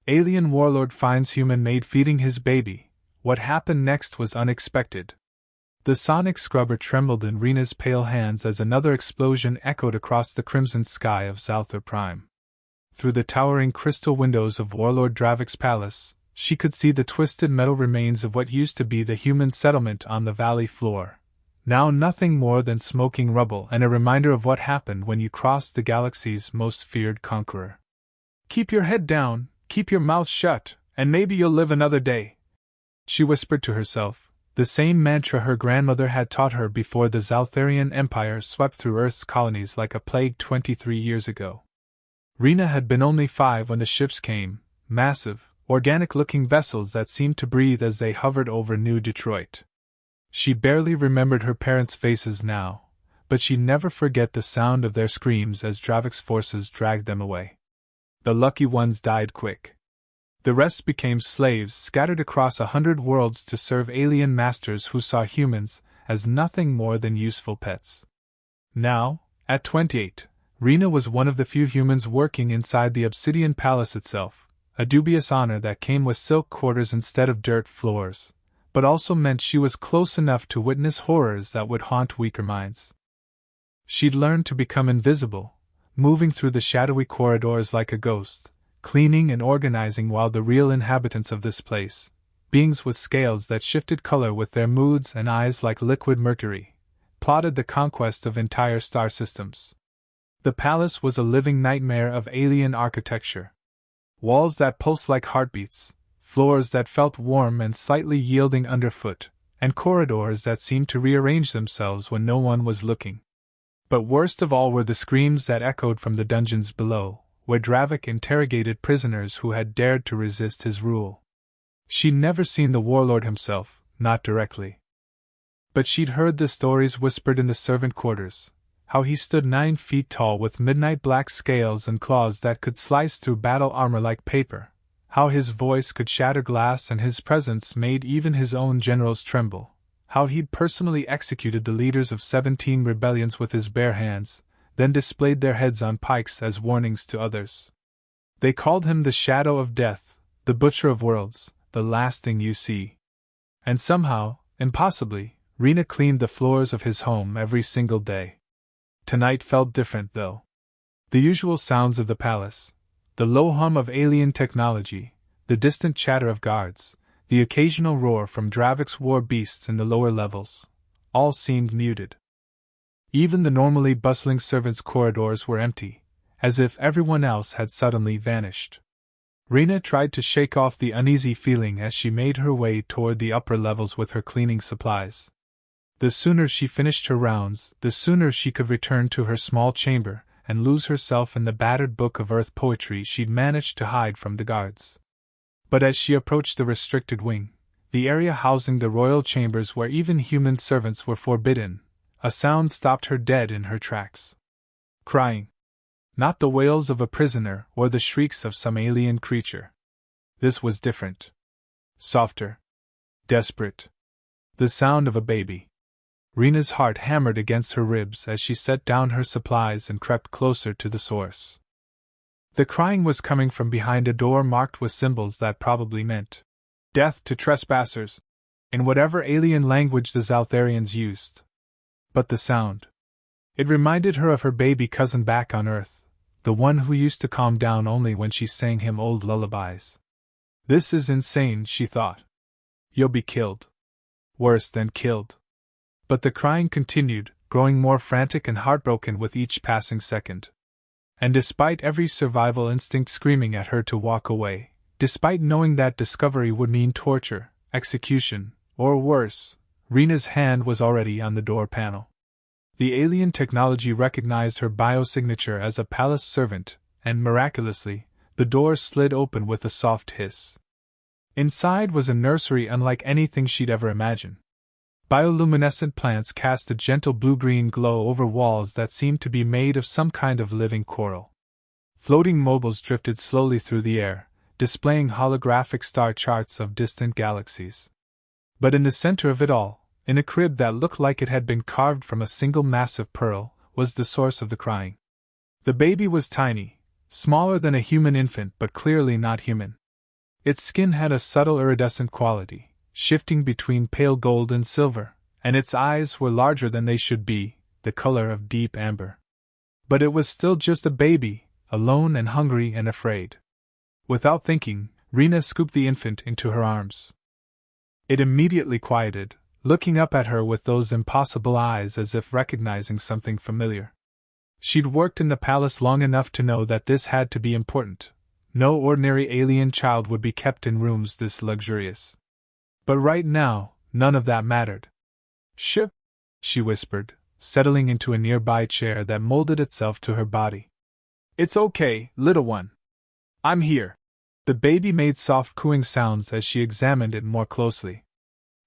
Alien Warlord finds human Maid feeding his baby. What happened next was unexpected. The sonic scrubber trembled in Rena's pale hands as another explosion echoed across the crimson sky of Zalthar Prime. Through the towering crystal windows of Warlord Dravik's palace, she could see the twisted metal remains of what used to be the human settlement on the valley floor. Now nothing more than smoking rubble and a reminder of what happened when you crossed the galaxy's most feared conqueror. "Keep your head down, keep your mouth shut, and maybe you'll live another day," she whispered to herself, the same mantra her grandmother had taught her before the Zaltharian Empire swept through Earth's colonies like a plague 23 years ago. Rena had been only 5 when the ships came, massive, organic-looking vessels that seemed to breathe as they hovered over New Detroit. She barely remembered her parents' faces now, but she'd never forget the sound of their screams as Dravik's forces dragged them away. The lucky ones died quick. The rest became slaves scattered across 100 worlds to serve alien masters who saw humans as nothing more than useful pets. Now, at 28, Rena was one of the few humans working inside the Obsidian Palace itself, a dubious honor that came with silk quarters instead of dirt floors, but also meant she was close enough to witness horrors that would haunt weaker minds. She'd learned to become invisible, moving through the shadowy corridors like a ghost, cleaning and organizing while the real inhabitants of this place, beings with scales that shifted color with their moods and eyes like liquid mercury, plotted the conquest of entire star systems. The palace was a living nightmare of alien architecture. Walls that pulsed like heartbeats, floors that felt warm and slightly yielding underfoot, and corridors that seemed to rearrange themselves when no one was looking. But worst of all were the screams that echoed from the dungeons below, where Dravik interrogated prisoners who had dared to resist his rule. She'd never seen the Warlord himself, not directly. But she'd heard the stories whispered in the servant quarters, how he stood 9 feet tall with midnight black scales and claws that could slice through battle armor like paper, how his voice could shatter glass and his presence made even his own generals tremble, how he'd personally executed the leaders of 17 rebellions with his bare hands, then displayed their heads on pikes as warnings to others. They called him the Shadow of Death, the Butcher of Worlds, the last thing you see. And somehow, impossibly, Rena cleaned the floors of his home every single day. Tonight felt different, though. The usual sounds of the palace, the low hum of alien technology, the distant chatter of guards, the occasional roar from Dravik's war beasts in the lower levels, all seemed muted. Even the normally bustling servants' corridors were empty, as if everyone else had suddenly vanished. Rena tried to shake off the uneasy feeling as she made her way toward the upper levels with her cleaning supplies. The sooner she finished her rounds, the sooner she could return to her small chamber and lose herself in the battered book of earth poetry she'd managed to hide from the guards. But as she approached the restricted wing, the area housing the royal chambers where even human servants were forbidden, a sound stopped her dead in her tracks. Crying. Not the wails of a prisoner or the shrieks of some alien creature. This was different. Softer. Desperate. The sound of a baby. Rena's heart hammered against her ribs as she set down her supplies and crept closer to the source. The crying was coming from behind a door marked with symbols that probably meant death to trespassers, in whatever alien language the Zaltharians used. But the sound. It reminded her of her baby cousin back on Earth, the one who used to calm down only when she sang him old lullabies. This is insane, she thought. You'll be killed. Worse than killed. But the crying continued, growing more frantic and heartbroken with each passing second. And despite every survival instinct screaming at her to walk away, despite knowing that discovery would mean torture, execution, or worse, Rena's hand was already on the door panel. The alien technology recognized her biosignature as a palace servant, and miraculously, the door slid open with a soft hiss. Inside was a nursery unlike anything she'd ever imagined. Bioluminescent plants cast a gentle blue-green glow over walls that seemed to be made of some kind of living coral. Floating mobiles drifted slowly through the air, displaying holographic star charts of distant galaxies. But in the center of it all, in a crib that looked like it had been carved from a single massive pearl, was the source of the crying. The baby was tiny, smaller than a human infant but clearly not human. Its skin had a subtle iridescent quality, shifting between pale gold and silver, and its eyes were larger than they should be, the color of deep amber. But it was still just a baby, alone and hungry and afraid. Without thinking, Rena scooped the infant into her arms. It immediately quieted, looking up at her with those impossible eyes as if recognizing something familiar. She'd worked in the palace long enough to know that this had to be important. No ordinary alien child would be kept in rooms this luxurious. But right now, none of that mattered. "Shh," she whispered, settling into a nearby chair that molded itself to her body. "It's okay, little one. I'm here." The baby made soft cooing sounds as she examined it more closely.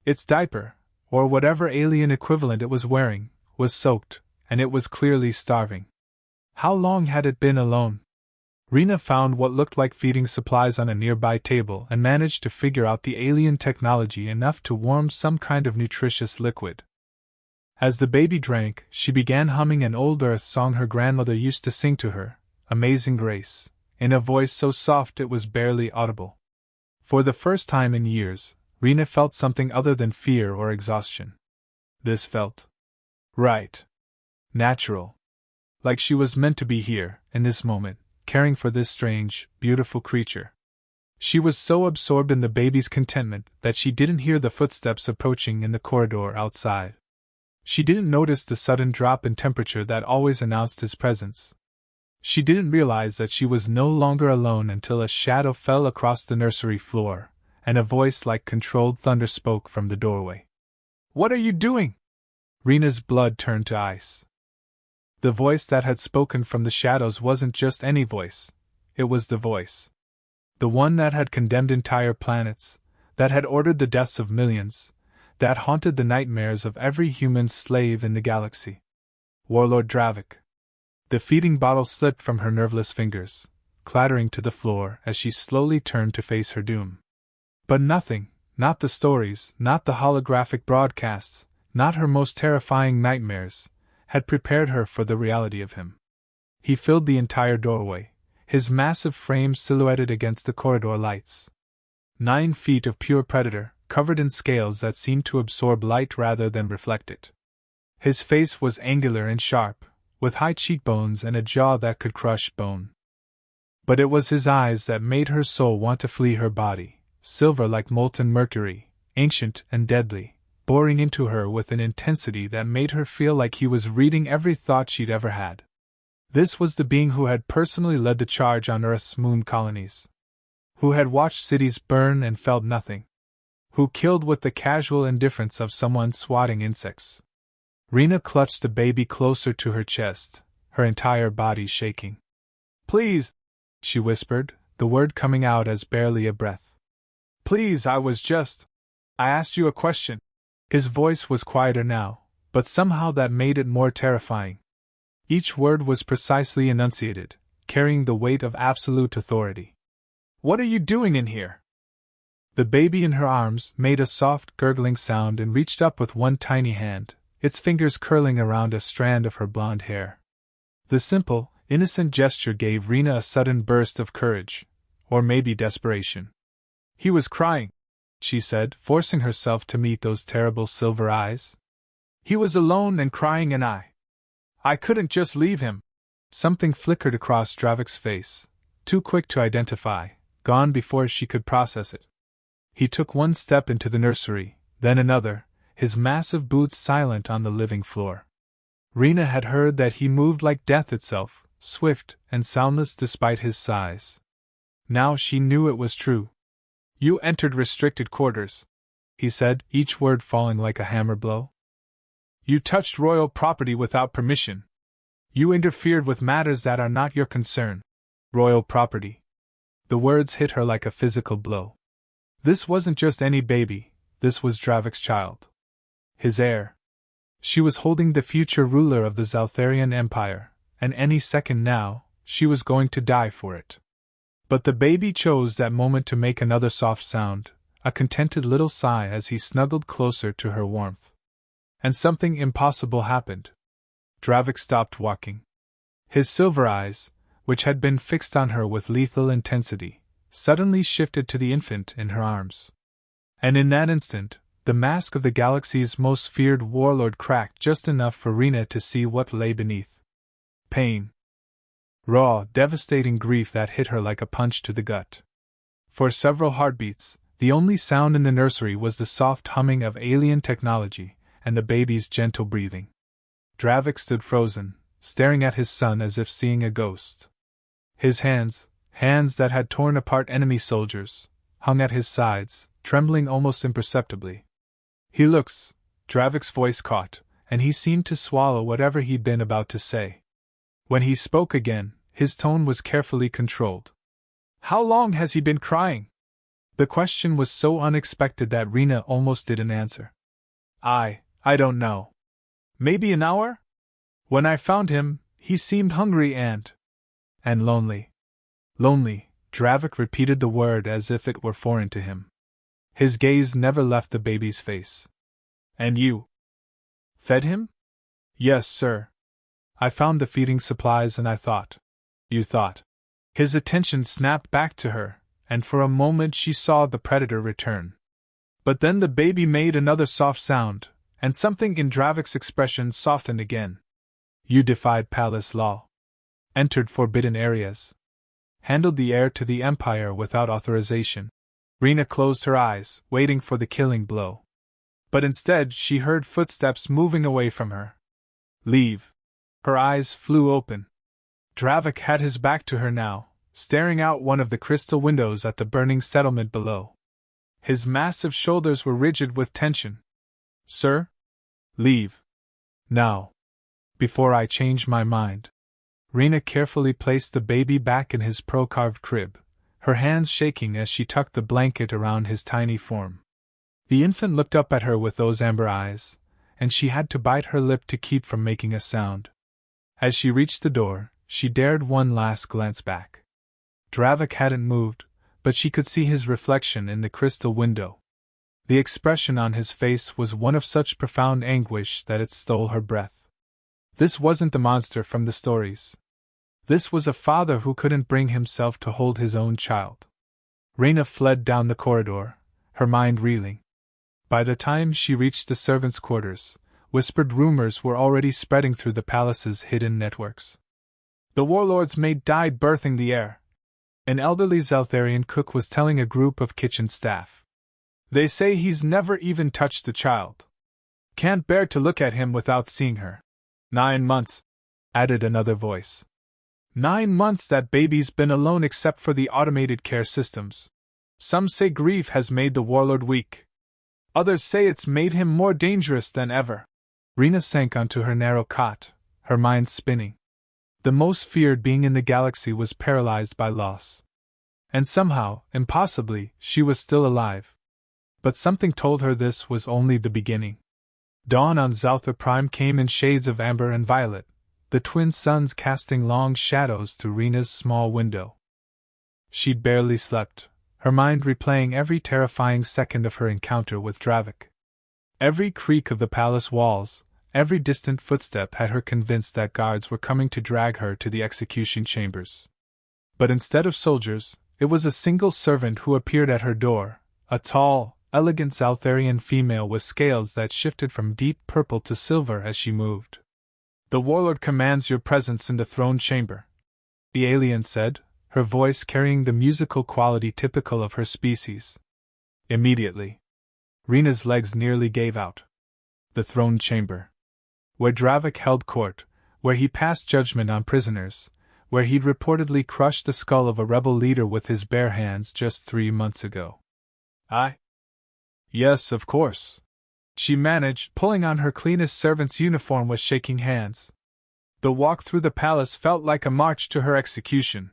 Its diaper, or whatever alien equivalent it was wearing, was soaked, and it was clearly starving. How long had it been alone? Rena found what looked like feeding supplies on a nearby table and managed to figure out the alien technology enough to warm some kind of nutritious liquid. As the baby drank, she began humming an old earth song her grandmother used to sing to her, Amazing Grace, in a voice so soft it was barely audible. For the first time in years, Rena felt something other than fear or exhaustion. This felt right. Natural. Like she was meant to be here, in this moment, caring for this strange, beautiful creature. She was so absorbed in the baby's contentment that she didn't hear the footsteps approaching in the corridor outside. She didn't notice the sudden drop in temperature that always announced his presence. She didn't realize that she was no longer alone until a shadow fell across the nursery floor, and a voice like controlled thunder spoke from the doorway. "What are you doing?" Rena's blood turned to ice. The voice that had spoken from the shadows wasn't just any voice, it was the voice. The one that had condemned entire planets, that had ordered the deaths of millions, that haunted the nightmares of every human slave in the galaxy. Warlord Dravik. The feeding bottle slipped from her nerveless fingers, clattering to the floor as she slowly turned to face her doom. But nothing, not the stories, not the holographic broadcasts, not her most terrifying nightmares, had prepared her for the reality of him. He filled the entire doorway, his massive frame silhouetted against the corridor lights. 9 feet of pure predator, covered in scales that seemed to absorb light rather than reflect it. His face was angular and sharp, with high cheekbones and a jaw that could crush bone. But it was his eyes that made her soul want to flee her body, silver like molten mercury, ancient and deadly, boring into her with an intensity that made her feel like he was reading every thought she'd ever had. This was the being who had personally led the charge on Earth's moon colonies. Who had watched cities burn and felt nothing. Who killed with the casual indifference of someone swatting insects. Rena clutched the baby closer to her chest, her entire body shaking. "Please," she whispered, the word coming out as barely a breath. "Please, I asked you a question." His voice was quieter now, but somehow that made it more terrifying. Each word was precisely enunciated, carrying the weight of absolute authority. "What are you doing in here?" The baby in her arms made a soft, gurgling sound and reached up with one tiny hand, its fingers curling around a strand of her blonde hair. The simple, innocent gesture gave Rena a sudden burst of courage, or maybe desperation. "He was crying," she said, forcing herself to meet those terrible silver eyes. "He was alone and crying, and I couldn't just leave him." Something flickered across Dravik's face, too quick to identify, gone before she could process it. He took one step into the nursery, then another, his massive boots silent on the living floor. Rena had heard that he moved like death itself, swift and soundless despite his size. Now she knew it was true. "You entered restricted quarters," he said, each word falling like a hammer blow. "You touched royal property without permission. You interfered with matters that are not your concern." Royal property. The words hit her like a physical blow. This wasn't just any baby, this was Dravik's child. His heir. She was holding the future ruler of the Zaltharian Empire, and any second now, she was going to die for it. But the baby chose that moment to make another soft sound, a contented little sigh as he snuggled closer to her warmth. And something impossible happened. Dravik stopped walking. His silver eyes, which had been fixed on her with lethal intensity, suddenly shifted to the infant in her arms. And in that instant, the mask of the galaxy's most feared warlord cracked just enough for Rena to see what lay beneath. Pain. Raw, devastating grief that hit her like a punch to the gut. For several heartbeats, the only sound in the nursery was the soft humming of alien technology and the baby's gentle breathing. Dravik stood frozen, staring at his son as if seeing a ghost. His hands that had torn apart enemy soldiers, hung at his sides, trembling almost imperceptibly. He looks, Dravik's voice caught, and he seemed to swallow whatever he'd been about to say. When he spoke again, his tone was carefully controlled. How long has he been crying? The question was so unexpected that Rena almost didn't answer. I don't know. Maybe an hour? When I found him, he seemed hungry and lonely. Lonely, Dravik repeated the word as if it were foreign to him. His gaze never left the baby's face. And you? Fed him? Yes, sir. I found the feeding supplies and I thought. You thought. His attention snapped back to her, and for a moment she saw the predator return. But then the baby made another soft sound, and something in Dravik's expression softened again. You defied palace law. Entered forbidden areas. Handled the heir to the Empire without authorization. Rena closed her eyes, waiting for the killing blow. But instead she heard footsteps moving away from her. Leave. Her eyes flew open. Dravik had his back to her now, staring out one of the crystal windows at the burning settlement below. His massive shoulders were rigid with tension. Sir? Leave. Now. Before I change my mind. Rena carefully placed the baby back in his pearl-carved crib, her hands shaking as she tucked the blanket around his tiny form. The infant looked up at her with those amber eyes, and she had to bite her lip to keep from making a sound. As she reached the door, she dared one last glance back. Dravik hadn't moved, but she could see his reflection in the crystal window. The expression on his face was one of such profound anguish that it stole her breath. This wasn't the monster from the stories. This was a father who couldn't bring himself to hold his own child. Rena fled down the corridor, her mind reeling. By the time she reached the servants' quarters, whispered rumors were already spreading through the palace's hidden networks. The Warlord's maid died birthing the heir. An elderly Zeltharian cook was telling a group of kitchen staff. They say he's never even touched the child. Can't bear to look at him without seeing her. 9 months, added another voice. 9 months that baby's been alone except for the automated care systems. Some say grief has made the Warlord weak. Others say it's made him more dangerous than ever. Rena sank onto her narrow cot, her mind spinning. The most feared being in the galaxy was paralyzed by loss. And somehow, impossibly, she was still alive. But something told her this was only the beginning. Dawn on Zalthar Prime came in shades of amber and violet, the twin suns casting long shadows through Rena's small window. She'd barely slept, her mind replaying every terrifying second of her encounter with Dravik. Every creak of the palace walls, every distant footstep had her convinced that guards were coming to drag her to the execution chambers. But instead of soldiers, it was a single servant who appeared at her door, a tall, elegant Zaltharian female with scales that shifted from deep purple to silver as she moved. The Warlord commands your presence in the throne chamber, the alien said, her voice carrying the musical quality typical of her species. Immediately, Rena's legs nearly gave out. The throne chamber. Where Dravik held court, where he passed judgment on prisoners, where he'd reportedly crushed the skull of a rebel leader with his bare hands just 3 months ago. Yes, of course. She managed, pulling on her cleanest servant's uniform with shaking hands. The walk through the palace felt like a march to her execution.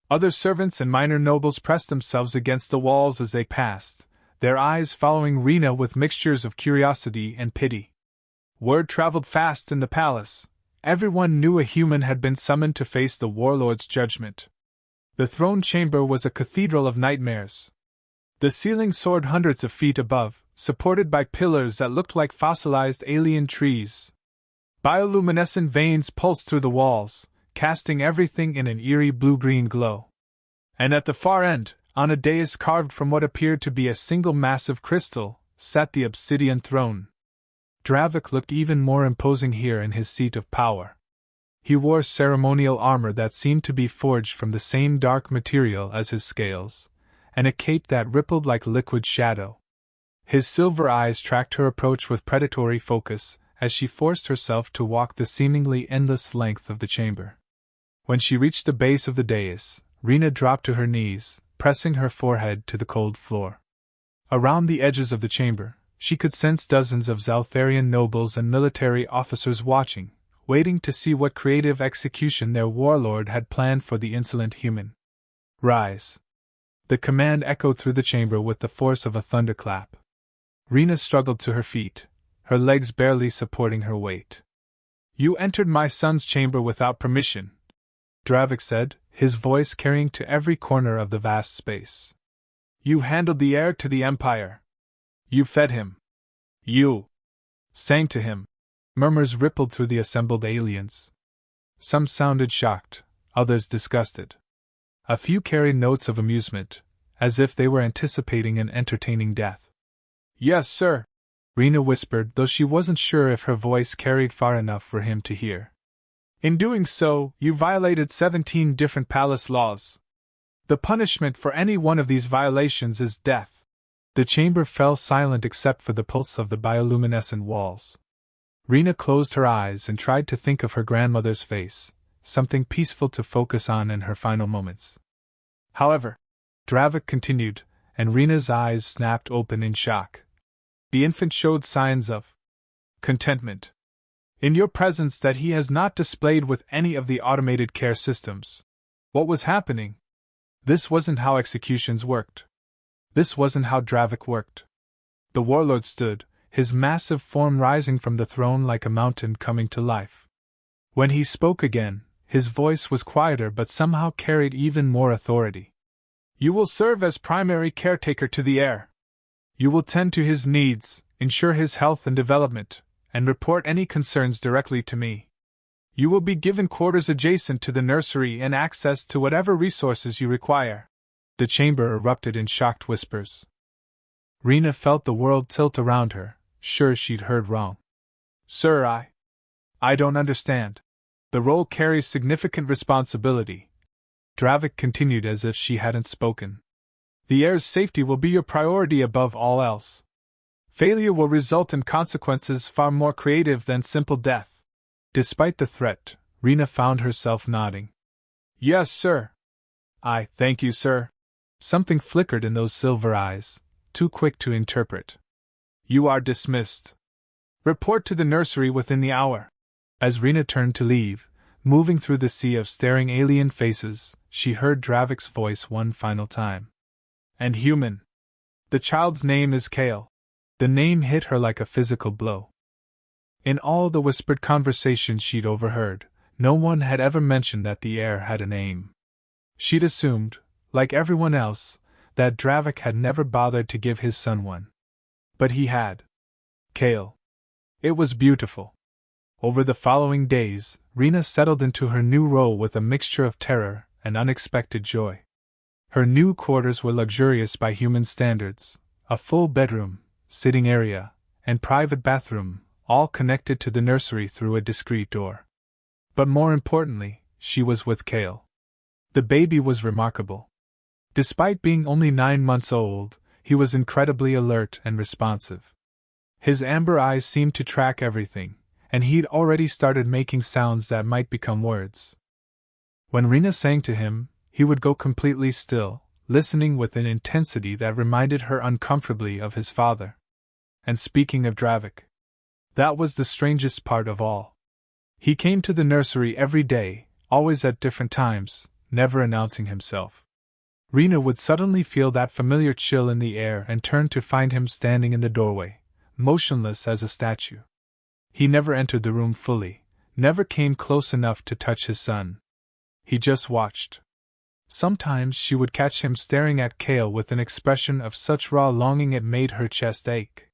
Other servants and minor nobles pressed themselves against the walls as they passed, their eyes following Rena with mixtures of curiosity and pity. Word traveled fast in the palace. Everyone knew a human had been summoned to face the Warlord's judgment. The throne chamber was a cathedral of nightmares. The ceiling soared hundreds of feet above, supported by pillars that looked like fossilized alien trees. Bioluminescent veins pulsed through the walls, casting everything in an eerie blue-green glow. And at the far end, On a dais carved from what appeared to be a single massive crystal, sat the obsidian throne. Dravik looked even more imposing here in his seat of power. He wore ceremonial armor that seemed to be forged from the same dark material as his scales, and a cape that rippled like liquid shadow. His silver eyes tracked her approach with predatory focus as she forced herself to walk the seemingly endless length of the chamber. When she reached the base of the dais, Rena dropped to her knees, pressing her forehead to the cold floor. Around the edges of the chamber, she could sense dozens of Zaltharian nobles and military officers watching, waiting to see what creative execution their warlord had planned for the insolent human. Rise! The command echoed through the chamber with the force of a thunderclap. Rena struggled to her feet, her legs barely supporting her weight. You entered my son's chamber without permission, Dravik said, his voice carrying to every corner of the vast space. You handled the heir to the Empire. You fed him. You sang to him. Murmurs rippled through the assembled aliens. Some sounded shocked, others disgusted. A few carried notes of amusement, as if they were anticipating an entertaining death. Yes, sir, Rena whispered, though she wasn't sure if her voice carried far enough for him to hear. In doing so, you violated 17 different palace laws. The punishment for any one of these violations is death. The chamber fell silent except for the pulse of the bioluminescent walls. Rena closed her eyes and tried to think of her grandmother's face, something peaceful to focus on in her final moments. However, Dravik continued, and Rena's eyes snapped open in shock. The infant showed signs of contentment in your presence that he has not displayed with any of the automated care systems. What was happening? This wasn't how executions worked. This wasn't how Dravik worked. The Warlord stood, his massive form rising from the throne like a mountain coming to life. When he spoke again, his voice was quieter but somehow carried even more authority. You will serve as primary caretaker to the heir. You will tend to his needs, ensure his health and development, and report any concerns directly to me. You will be given quarters adjacent to the nursery and access to whatever resources you require. The chamber erupted in shocked whispers. Rena felt the world tilt around her, sure she'd heard wrong. Sir, I don't understand. The role carries significant responsibility, Dravik continued as if she hadn't spoken. The heir's safety will be your priority above all else. Failure will result in consequences far more creative than simple death. Despite the threat, Rena found herself nodding. Yes, sir. Thank you, sir. Something flickered in those silver eyes, too quick to interpret. You are dismissed. Report to the nursery within the hour. As Rena turned to leave, moving through the sea of staring alien faces, she heard Dravik's voice one final time. And human. The child's name is Kale. The name hit her like a physical blow. In all the whispered conversations she'd overheard, no one had ever mentioned that the heir had a name. She'd assumed, like everyone else, that Dravik had never bothered to give his son one. But he had. Kale. It was beautiful. Over the following days, Rena settled into her new role with a mixture of terror and unexpected joy. Her new quarters were luxurious by human standards, a full bedroom, sitting area, and private bathroom, all connected to the nursery through a discreet door. But more importantly, she was with Kale. The baby was remarkable. Despite being only 9 months old, he was incredibly alert and responsive. His amber eyes seemed to track everything, and he'd already started making sounds that might become words. When Rena sang to him, he would go completely still, listening with an intensity that reminded her uncomfortably of his father. And speaking of Dravik, that was the strangest part of all. He came to the nursery every day, always at different times, never announcing himself. Rena would suddenly feel that familiar chill in the air and turn to find him standing in the doorway, motionless as a statue. He never entered the room fully, never came close enough to touch his son. He just watched. Sometimes she would catch him staring at Kale with an expression of such raw longing it made her chest ache.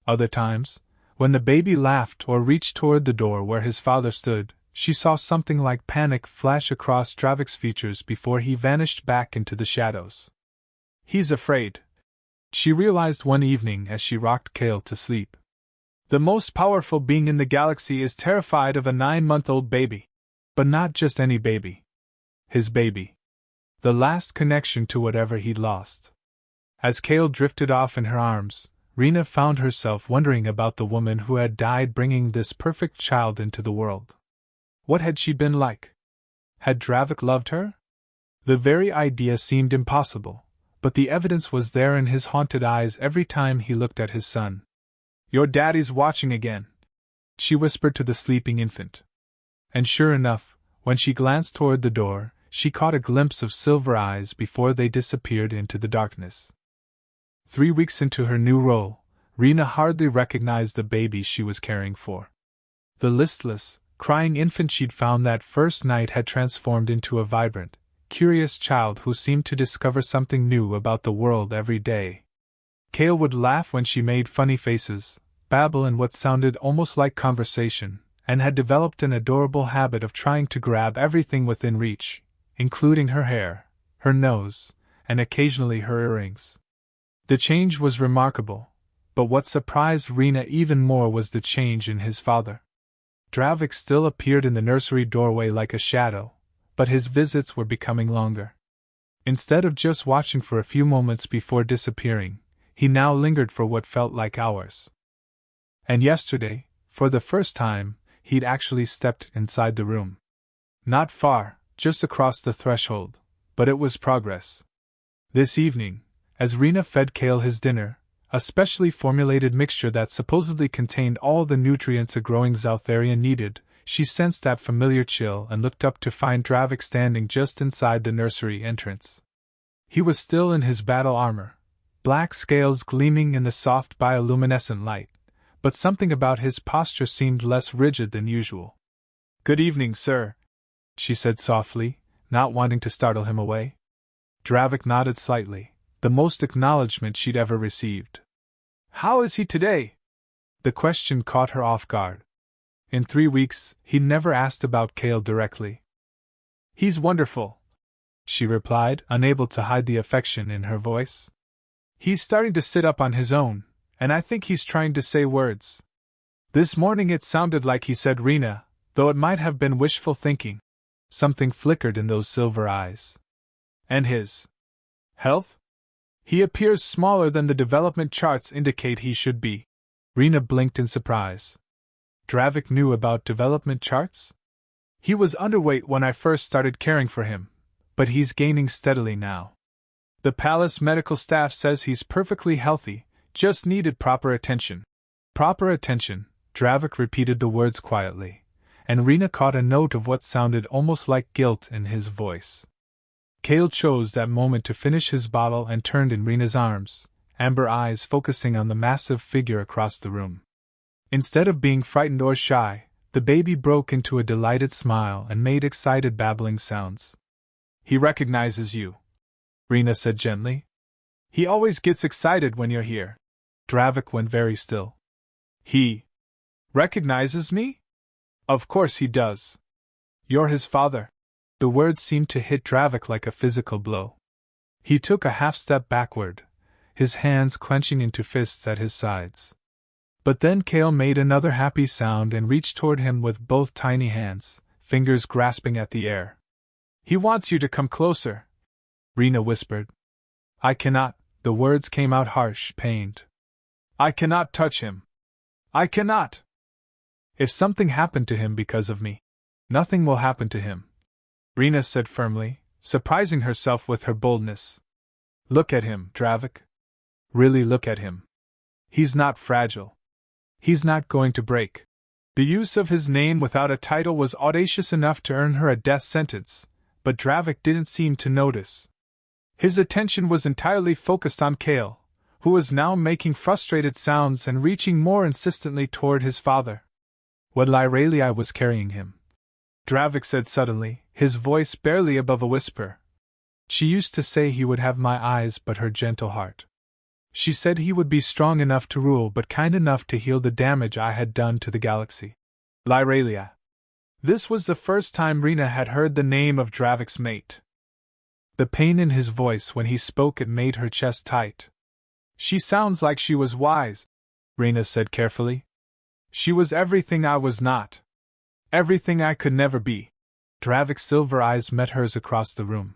Other times, when the baby laughed or reached toward the door where his father stood, she saw something like panic flash across Dravik's features before he vanished back into the shadows. He's afraid, she realized one evening as she rocked Kale to sleep. The most powerful being in the galaxy is terrified of a 9-month-old baby. But not just any baby. His baby. The last connection to whatever he'd lost. As Kale drifted off in her arms, Rena found herself wondering about the woman who had died bringing this perfect child into the world. What had she been like? Had Dravik loved her? The very idea seemed impossible, but the evidence was there in his haunted eyes every time he looked at his son. "Your daddy's watching again," she whispered to the sleeping infant. And sure enough, when she glanced toward the door, she caught a glimpse of silver eyes before they disappeared into the darkness. 3 weeks into her new role, Rena hardly recognized the baby she was caring for. The listless, crying infant she'd found that first night had transformed into a vibrant, curious child who seemed to discover something new about the world every day. Kale would laugh when she made funny faces, babble in what sounded almost like conversation, and had developed an adorable habit of trying to grab everything within reach, including her hair, her nose, and occasionally her earrings. The change was remarkable, but what surprised Rena even more was the change in his father. Dravik still appeared in the nursery doorway like a shadow, but his visits were becoming longer. Instead of just watching for a few moments before disappearing, he now lingered for what felt like hours. And yesterday, for the first time, he'd actually stepped inside the room. Not far, just across the threshold, but it was progress. This evening, as Rena fed Kale his dinner, a specially formulated mixture that supposedly contained all the nutrients a growing Zoutharian needed, she sensed that familiar chill and looked up to find Dravik standing just inside the nursery entrance. He was still in his battle armor, black scales gleaming in the soft bioluminescent light, but something about his posture seemed less rigid than usual. "Good evening, sir," she said softly, not wanting to startle him away. Dravik nodded slightly, the most acknowledgement she'd ever received. "How is he today?" The question caught her off guard. In 3 weeks, he'd never asked about Kale directly. "He's wonderful," she replied, unable to hide the affection in her voice. "He's starting to sit up on his own, and I think he's trying to say words. This morning it sounded like he said Rena, though it might have been wishful thinking." Something flickered in those silver eyes. "And his health? He appears smaller than the development charts indicate he should be." Rena blinked in surprise. Dravik knew about development charts? "He was underweight when I first started caring for him, but he's gaining steadily now. The palace medical staff says he's perfectly healthy, just needed proper attention." "Proper attention," Dravik repeated the words quietly, and Rena caught a note of what sounded almost like guilt in his voice. Kale chose that moment to finish his bottle and turned in Rena's arms, amber eyes focusing on the massive figure across the room. Instead of being frightened or shy, the baby broke into a delighted smile and made excited babbling sounds. "He recognizes you," Rena said gently. "He always gets excited when you're here." Dravik went very still. "He recognizes me? Of course he does. You're his father." The words seemed to hit Dravik like a physical blow. He took a half-step backward, his hands clenching into fists at his sides. But then Kale made another happy sound and reached toward him with both tiny hands, fingers grasping at the air. "He wants you to come closer," Rena whispered. "I cannot," the words came out harsh, pained. "I cannot touch him. I cannot. If something happened to him because of me, nothing will happen to him," Rena said firmly, surprising herself with her boldness. "Look at him, Dravik. Really look at him. He's not fragile. He's not going to break." The use of his name without a title was audacious enough to earn her a death sentence, but Dravik didn't seem to notice. His attention was entirely focused on Kale, who was now making frustrated sounds and reaching more insistently toward his father. "What Lyralia was carrying him," Dravik said suddenly, his voice barely above a whisper. "She used to say he would have my eyes but her gentle heart. She said he would be strong enough to rule but kind enough to heal the damage I had done to the galaxy. Lyralia." This was the first time Rena had heard the name of Dravik's mate. The pain in his voice when he spoke it made her chest tight. She sounds like she was wise, Rena said carefully. She was everything I was not. Everything I could never be. Dravik's silver eyes met hers across the room.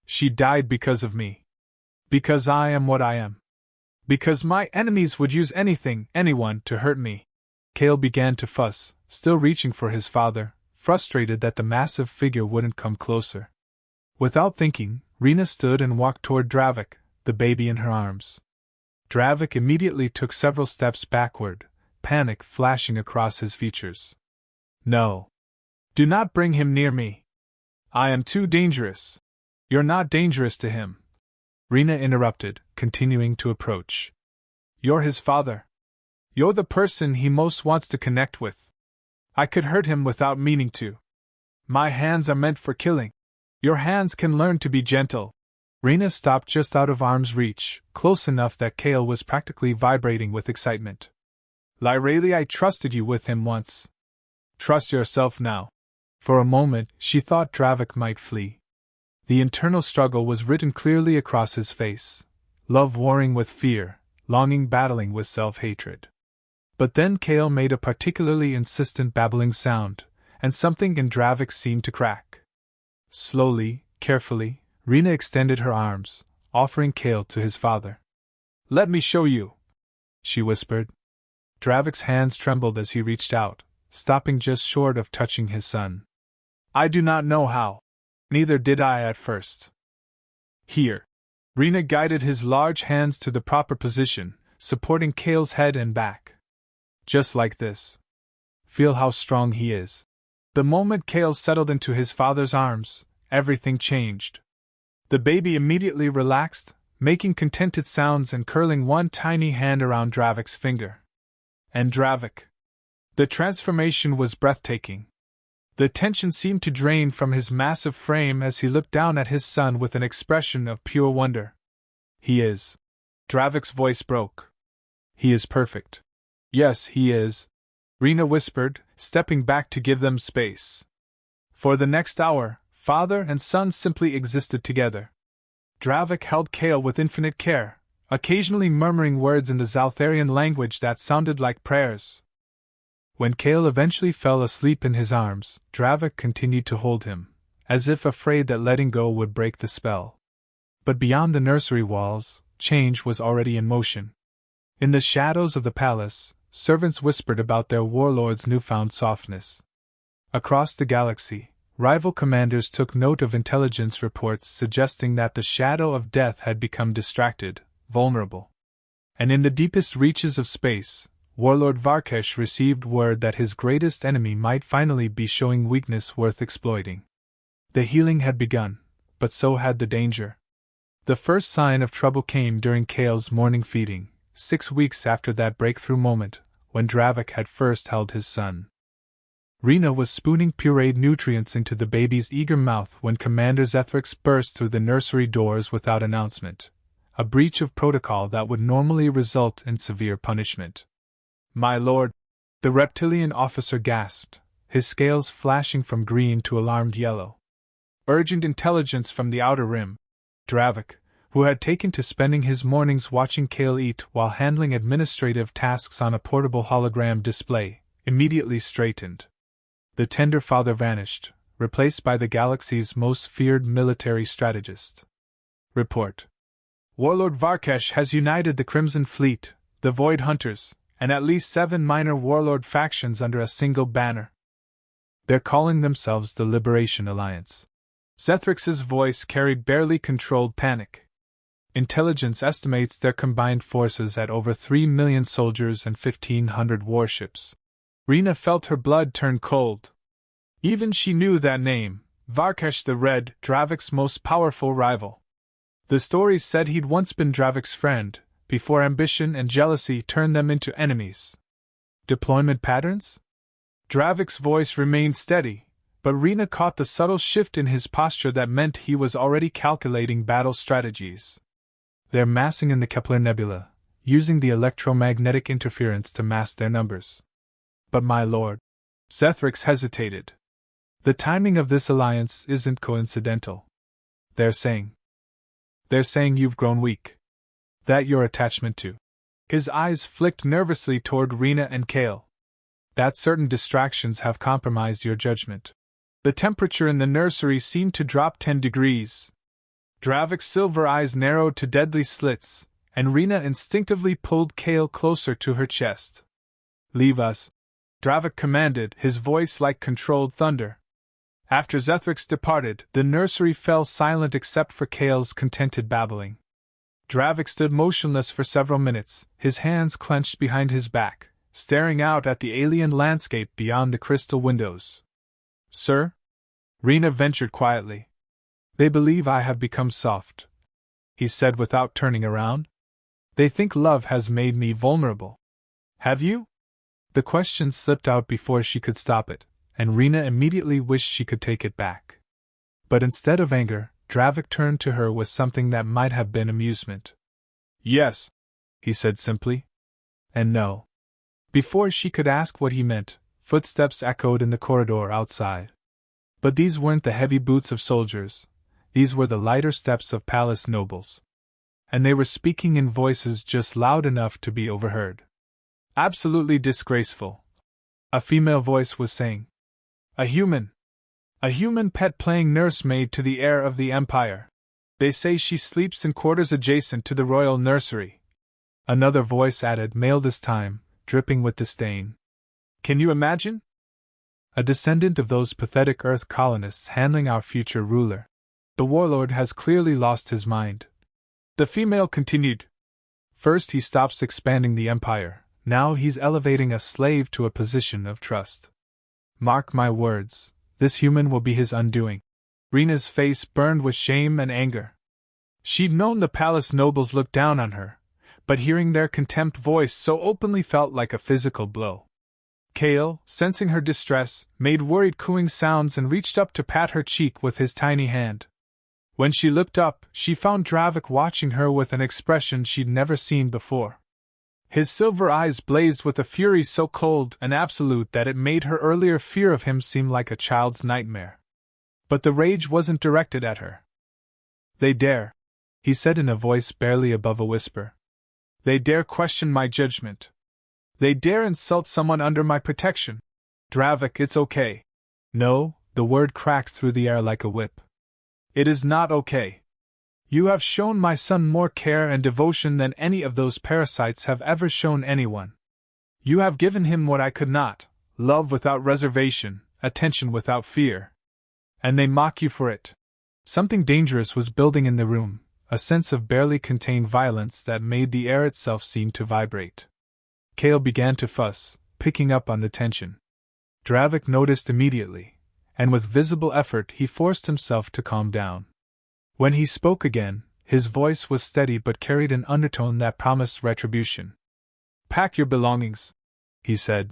She died because of me. Because I am what I am. Because my enemies would use anything, anyone, to hurt me. Kale began to fuss, still reaching for his father, frustrated that the massive figure wouldn't come closer. Without thinking, Rena stood and walked toward Dravik, the baby in her arms. Dravik immediately took several steps backward, panic flashing across his features. No. Do not bring him near me. I am too dangerous. You're not dangerous to him. Rena interrupted, continuing to approach. You're his father. You're the person he most wants to connect with. I could hurt him without meaning to. My hands are meant for killing. Your hands can learn to be gentle. Rena stopped just out of arm's reach, close enough that Kale was practically vibrating with excitement. Lyrayli, I trusted you with him once. Trust yourself now. For a moment, she thought Dravik might flee. The internal struggle was written clearly across his face. Love warring with fear, longing battling with self-hatred. But then Kale made a particularly insistent babbling sound, and something in Dravik seemed to crack. Slowly, carefully, Rena extended her arms, offering Kale to his father. Let me show you, she whispered. Dravik's hands trembled as he reached out, stopping just short of touching his son. I do not know how. Neither did I at first. Here. Rena guided his large hands to the proper position, supporting Kale's head and back. Just like this. Feel how strong he is. The moment Kale settled into his father's arms, everything changed. The baby immediately relaxed, making contented sounds and curling one tiny hand around Dravik's finger. And Dravik. The transformation was breathtaking. The tension seemed to drain from his massive frame as he looked down at his son with an expression of pure wonder. He is. Dravik's voice broke. He is perfect. Yes, he is, Rena whispered, stepping back to give them space. For the next hour, father and son simply existed together. Dravik held Kale with infinite care, occasionally murmuring words in the Zaltharian language that sounded like prayers. When Kale eventually fell asleep in his arms, Dravik continued to hold him, as if afraid that letting go would break the spell. But beyond the nursery walls, change was already in motion. In the shadows of the palace, servants whispered about their warlord's newfound softness. Across the galaxy, rival commanders took note of intelligence reports suggesting that the shadow of death had become distracted, vulnerable. And in the deepest reaches of space, Warlord Varkesh received word that his greatest enemy might finally be showing weakness worth exploiting. The healing had begun, but so had the danger. The first sign of trouble came during Kale's morning feeding, 6 weeks after that breakthrough moment, when Dravik had first held his son. Rena was spooning pureed nutrients into the baby's eager mouth when Commander Zethrix burst through the nursery doors without announcement, a breach of protocol that would normally result in severe punishment. My lord, the reptilian officer gasped, his scales flashing from green to alarmed yellow. Urgent intelligence from the Outer Rim. Dravik, who had taken to spending his mornings watching Kale eat while handling administrative tasks on a portable hologram display, immediately straightened. The tender father vanished, replaced by the galaxy's most feared military strategist. Report. Warlord Varkesh has united the Crimson Fleet, the Void Hunters, and at least 7 minor warlord factions under a single banner. They're calling themselves the Liberation Alliance. Zethrix's voice carried barely controlled panic. Intelligence estimates their combined forces at over 3 million soldiers and 1,500 warships. Rena felt her blood turn cold. Even she knew that name, Varkesh the Red, Dravik's most powerful rival. The stories said he'd once been Dravik's friend, before ambition and jealousy turned them into enemies. Deployment patterns? Dravik's voice remained steady, but Rena caught the subtle shift in his posture that meant he was already calculating battle strategies. They're massing in the Kepler Nebula, using the electromagnetic interference to mask their numbers. But my lord, Zethrix hesitated. The timing of this alliance isn't coincidental. They're saying you've grown weak. That your attachment to. His eyes flicked nervously toward Rena and Kale. That certain distractions have compromised your judgment. The temperature in the nursery seemed to drop 10 degrees. Dravik's silver eyes narrowed to deadly slits, and Rena instinctively pulled Kale closer to her chest. Leave us, Dravik commanded, his voice like controlled thunder. After Zethrix departed, the nursery fell silent except for Kale's contented babbling. Dravik stood motionless for several minutes, his hands clenched behind his back, staring out at the alien landscape beyond the crystal windows. Sir? Rena ventured quietly. They believe I have become soft, he said without turning around. They think love has made me vulnerable. Have you? The question slipped out before she could stop it, and Rena immediately wished she could take it back. But instead of anger, Dravik turned to her with something that might have been amusement. Yes, he said simply. And no. Before she could ask what he meant, footsteps echoed in the corridor outside. But these weren't the heavy boots of soldiers, these were the lighter steps of palace nobles. And they were speaking in voices just loud enough to be overheard. Absolutely disgraceful, a female voice was saying. A human pet playing nursemaid to the heir of the empire. They say she sleeps in quarters adjacent to the royal nursery. Another voice added, male this time, dripping with disdain. Can you imagine? A descendant of those pathetic Earth colonists handling our future ruler. The Warlord has clearly lost his mind. The female continued. First he stops expanding the empire, now he's elevating a slave to a position of trust. Mark my words, this human will be his undoing. Rena's face burned with shame and anger. She'd known the palace nobles looked down on her, but hearing their contempt voiced so openly felt like a physical blow. Kale, sensing her distress, made worried cooing sounds and reached up to pat her cheek with his tiny hand. When she looked up, she found Dravik watching her with an expression she'd never seen before. His silver eyes blazed with a fury so cold and absolute that it made her earlier fear of him seem like a child's nightmare. But the rage wasn't directed at her. They dare, he said in a voice barely above a whisper. They dare question my judgment. They dare insult someone under my protection. Dravik, it's okay. No, the word cracked through the air like a whip. It is not okay. You have shown my son more care and devotion than any of those parasites have ever shown anyone. You have given him what I could not, love without reservation, attention without fear. And they mock you for it. Something dangerous was building in the room, a sense of barely contained violence that made the air itself seem to vibrate. Kale began to fuss, picking up on the tension. Dravik noticed immediately, and with visible effort he forced himself to calm down. When he spoke again, his voice was steady but carried an undertone that promised retribution. Pack your belongings, he said.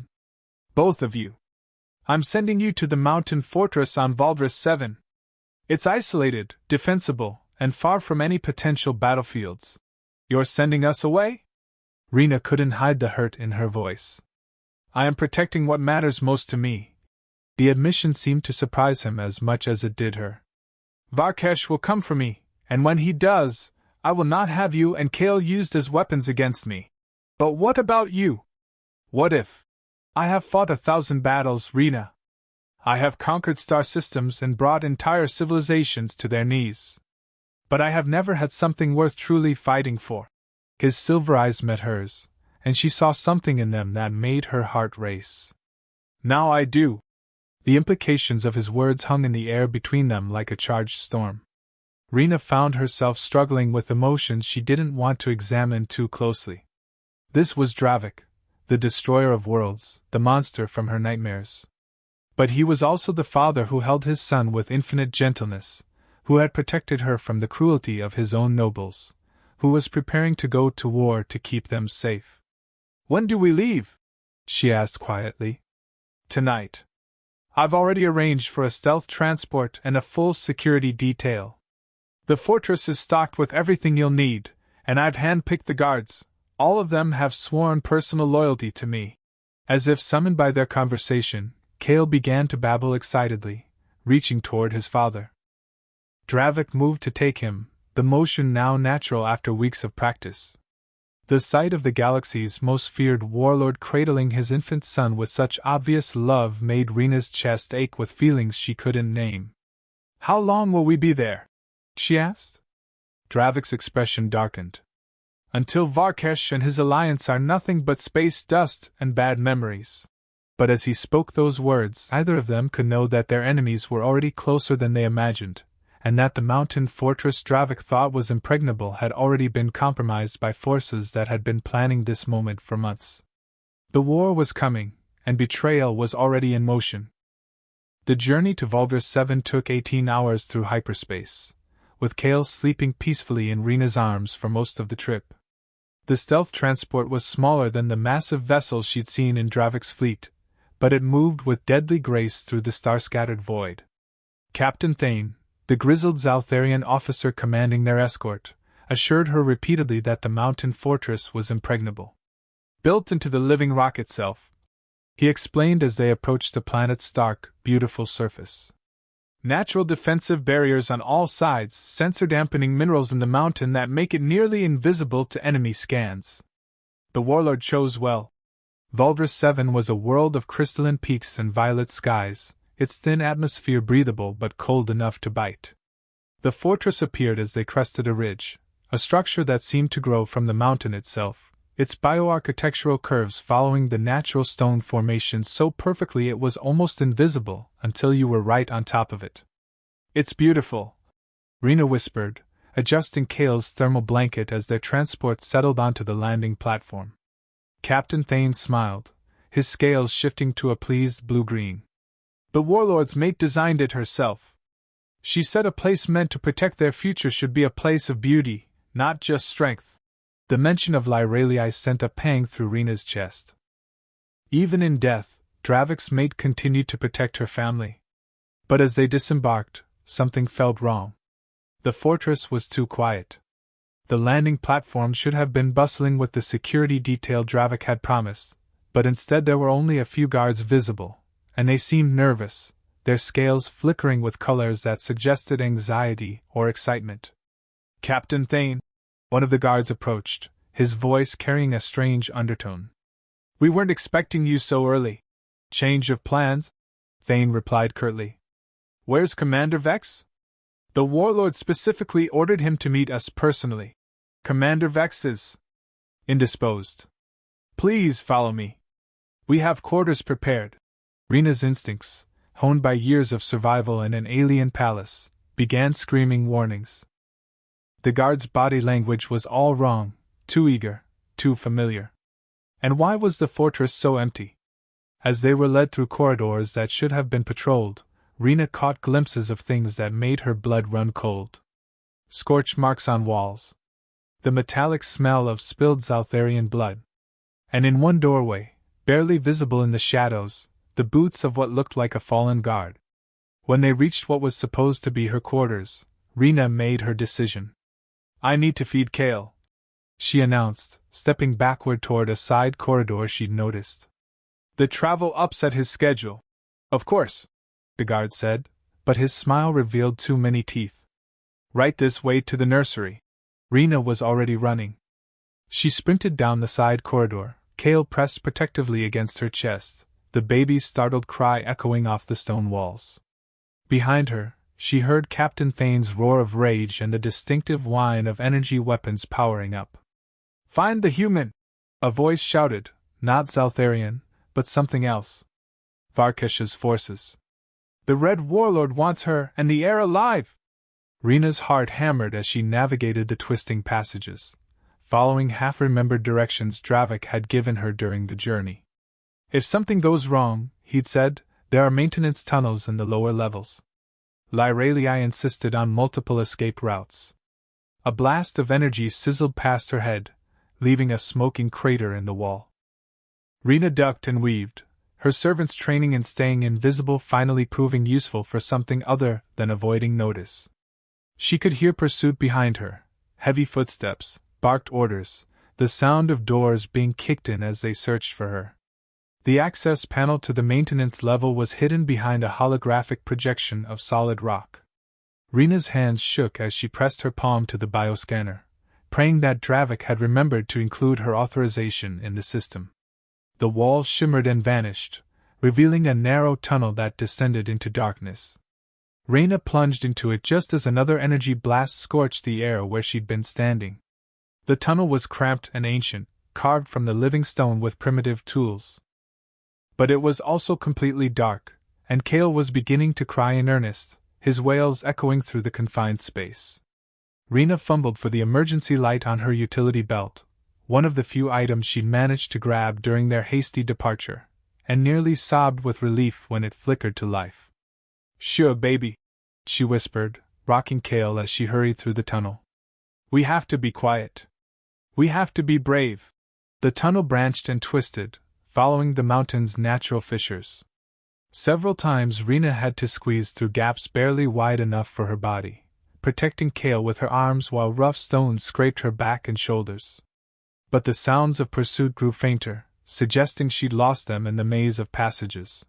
Both of you. I'm sending you to the mountain fortress on Valdris 7. It's isolated, defensible, and far from any potential battlefields. You're sending us away? Rena couldn't hide the hurt in her voice. I am protecting what matters most to me. The admission seemed to surprise him as much as it did her. Varkesh will come for me, and when he does, I will not have you and Kale used as weapons against me. But what about you? What if? I have fought 1,000 battles, Rena. I have conquered star systems and brought entire civilizations to their knees. But I have never had something worth truly fighting for. His silver eyes met hers, and she saw something in them that made her heart race. Now I do. The implications of his words hung in the air between them like a charged storm. Rena found herself struggling with emotions she didn't want to examine too closely. This was Dravik, the destroyer of worlds, the monster from her nightmares. But he was also the father who held his son with infinite gentleness, who had protected her from the cruelty of his own nobles, who was preparing to go to war to keep them safe. When do we leave? She asked quietly. Tonight. I've already arranged for a stealth transport and a full security detail. The fortress is stocked with everything you'll need, and I've handpicked the guards. All of them have sworn personal loyalty to me. As if summoned by their conversation, Kale began to babble excitedly, reaching toward his father. Dravik moved to take him, the motion now natural after weeks of practice. The sight of the galaxy's most feared warlord cradling his infant son with such obvious love made Rena's chest ache with feelings she couldn't name. "How long will we be there?" she asked. Dravik's expression darkened. "Until Varkesh and his alliance are nothing but space dust and bad memories." But as he spoke those words, either of them could know that their enemies were already closer than they imagined, and that the mountain fortress Dravik thought was impregnable had already been compromised by forces that had been planning this moment for months. The war was coming, and betrayal was already in motion. The journey to Vulgar 7 took 18 hours through hyperspace, with Kale sleeping peacefully in Rena's arms for most of the trip. The stealth transport was smaller than the massive vessels she'd seen in Dravik's fleet, but it moved with deadly grace through the star-scattered void. Captain Thane, the grizzled Zaltharian officer commanding their escort, assured her repeatedly that the mountain fortress was impregnable. "Built into the living rock itself," he explained as they approached the planet's stark, beautiful surface. "Natural defensive barriers on all sides, sensor-dampening minerals in the mountain that make it nearly invisible to enemy scans. The Warlord chose well. Vulgar 7 was a world of crystalline peaks and violet skies, its thin atmosphere breathable but cold enough to bite. The fortress appeared as they crested a ridge, a structure that seemed to grow from the mountain itself, its bioarchitectural curves following the natural stone formation so perfectly it was almost invisible until you were right on top of it. "It's beautiful," Rena whispered, adjusting Kale's thermal blanket as their transport settled onto the landing platform. Captain Thane smiled, his scales shifting to a pleased blue-green. "The Warlord's mate designed it herself. She said a place meant to protect their future should be a place of beauty, not just strength." The mention of Lyralii sent a pang through Rena's chest. Even in death, Dravik's mate continued to protect her family. But as they disembarked, something felt wrong. The fortress was too quiet. The landing platform should have been bustling with the security detail Dravik had promised, but instead there were only a few guards visible, and they seemed nervous, their scales flickering with colors that suggested anxiety or excitement. "Captain Thane," one of the guards approached, his voice carrying a strange undertone. "We weren't expecting you so early." "Change of plans?" Thane replied curtly. "Where's Commander Vex?" "The Warlord specifically ordered him to meet us personally. Commander Vex is indisposed. Please follow me. We have quarters prepared." Rena's instincts, honed by years of survival in an alien palace, began screaming warnings. The guard's body language was all wrong, too eager, too familiar. And why was the fortress so empty? As they were led through corridors that should have been patrolled, Rena caught glimpses of things that made her blood run cold. Scorch marks on walls. The metallic smell of spilled Zaltharian blood. And in one doorway, barely visible in the shadows, the boots of what looked like a fallen guard. When they reached what was supposed to be her quarters, Rena made her decision. "I need to feed Kale," she announced, stepping backward toward a side corridor she'd noticed. "The travel upset his schedule." "Of course," the guard said, but his smile revealed too many teeth. "Right this way to the nursery." Rena was already running. She sprinted down the side corridor, Kale pressed protectively against her chest, the baby's startled cry echoing off the stone walls. Behind her, she heard Captain Thane's roar of rage and the distinctive whine of energy weapons powering up. "Find the human!" a voice shouted, not Zaltharian, but something else. "Varkesh's forces. The Red Warlord wants her and the heir alive!" Rena's heart hammered as she navigated the twisting passages, following half-remembered directions Dravik had given her during the journey. "If something goes wrong," he'd said, "there are maintenance tunnels in the lower levels." Lyralii insisted on multiple escape routes. A blast of energy sizzled past her head, leaving a smoking crater in the wall. Rena ducked and weaved, her servant's training in staying invisible finally proving useful for something other than avoiding notice. She could hear pursuit behind her, heavy footsteps, barked orders, the sound of doors being kicked in as they searched for her. The access panel to the maintenance level was hidden behind a holographic projection of solid rock. Rena's hands shook as she pressed her palm to the bioscanner, praying that Dravik had remembered to include her authorization in the system. The wall shimmered and vanished, revealing a narrow tunnel that descended into darkness. Rena plunged into it just as another energy blast scorched the air where she'd been standing. The tunnel was cramped and ancient, carved from the living stone with primitive tools. But it was also completely dark, and Kale was beginning to cry in earnest, his wails echoing through the confined space. Rena fumbled for the emergency light on her utility belt, one of the few items she'd managed to grab during their hasty departure, and nearly sobbed with relief when it flickered to life. "Sure, baby," she whispered, rocking Kale as she hurried through the tunnel. "We have to be quiet. We have to be brave." The tunnel branched and twisted, following the mountain's natural fissures. Several times Rena had to squeeze through gaps barely wide enough for her body, protecting Kale with her arms while rough stones scraped her back and shoulders. But the sounds of pursuit grew fainter, suggesting she'd lost them in the maze of passages.